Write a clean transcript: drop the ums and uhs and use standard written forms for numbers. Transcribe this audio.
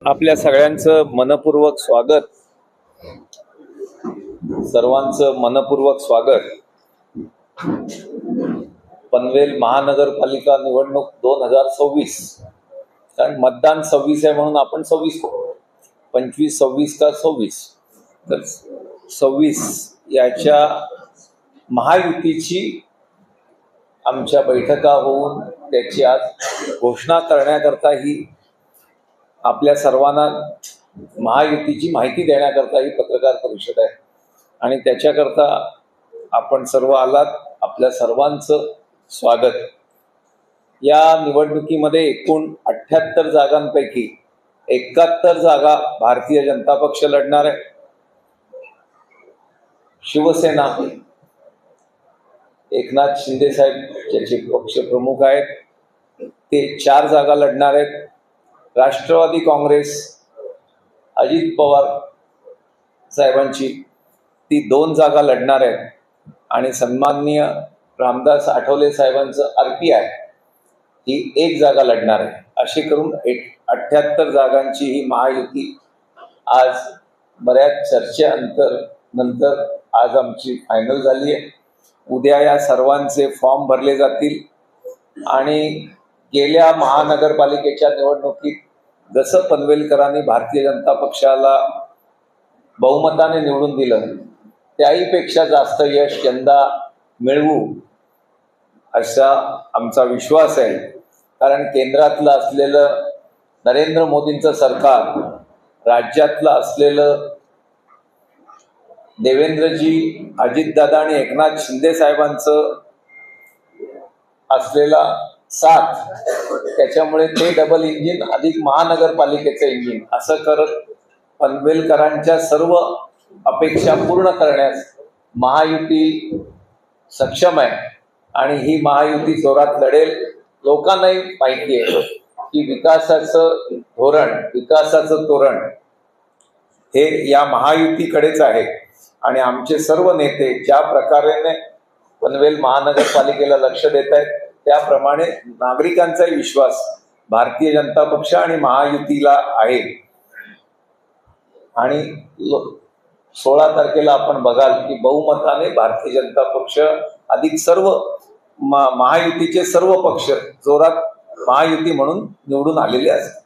आपल्या सगळ्यांचं मनपूर्वक स्वागत, सर्वांचं मनपूर्वक स्वागत। पनवेल महानगरपालिका निवडणूक 2026, कारण मतदान 26 आहे म्हणून आपण 26 25 26 का 26, तर 26 याच्या महायुतीची आमच्या बैठका होऊन त्याची आज घोषणा करण्याकरता ही आपल्या सर्वांना महायुतीची माहिती देण्याकरता ही पत्रकार परिषद आहे आणि त्याच्याकरता आपण सर्व आलात। आपल्या सर्वांचं स्वागत। या निवडणुकीमध्ये एकूण 78 जागांपैकी 71 जागा भारतीय जनता पक्ष लढणार आहे। शिवसेना एकनाथ शिंदे साहेब ज्याचे पक्ष प्रमुख आहेत ते 4 जागा लढणार आहेत। राष्ट्रवादी काँग्रेस अजित पवार साहेबांची ती 2 जागा लढणार आहे आणि सन्माननीय रामदास आठवले साहेबांचं RPI ही 1 जागा लढणार आहे। अशी करून 78 जागांची ही महायुती आज बऱ्याच चर्चेनंतर आज आमची फायनल झाली आहे। उद्या या सर्वांचे फॉर्म भरले जातील आणि गेल्या महानगरपालिकेच्या निवडणुकीत जसं पनवेलकरांनी भारतीय जनता पक्षाला बहुमताने निवडून दिलं त्याहीपेक्षा जास्त यश यंदा मिळवू असा आमचा विश्वास आहे। कारण केंद्रातलं असलेलं नरेंद्र मोदींचं सरकार, राज्यातलं असलेलं देवेंद्रजी, अजितदादा आणि एकनाथ शिंदे साहेबांचं असलेला साथ, त्याच्यामुळे ते डबल इंजिन अधिक महानगरपालिकेचं इंजिन असं करत पनवेलकरांच्या सर्व अपेक्षा पूर्ण करण्यास महायुती सक्षम आहे आणि ही महायुती जोरात लढेल। लोकांनाही माहिती आहे की विकासाचं तोरण हे या महायुतीकडेच आहे आणि आमचे सर्व नेते ज्या प्रकारे पनवेल महानगरपालिकेला लक्ष देत आहेत त्याप्रमाणे नागरिकांचाही विश्वास भारतीय जनता पक्ष आणि महायुतीला आहे। आणि 16 तारखेला आपण बघाल की बहुमताने भारतीय जनता पक्ष अधिक सर्व महायुतीचे सर्व पक्ष जोरात महायुती म्हणून निवडून आलेले असतात।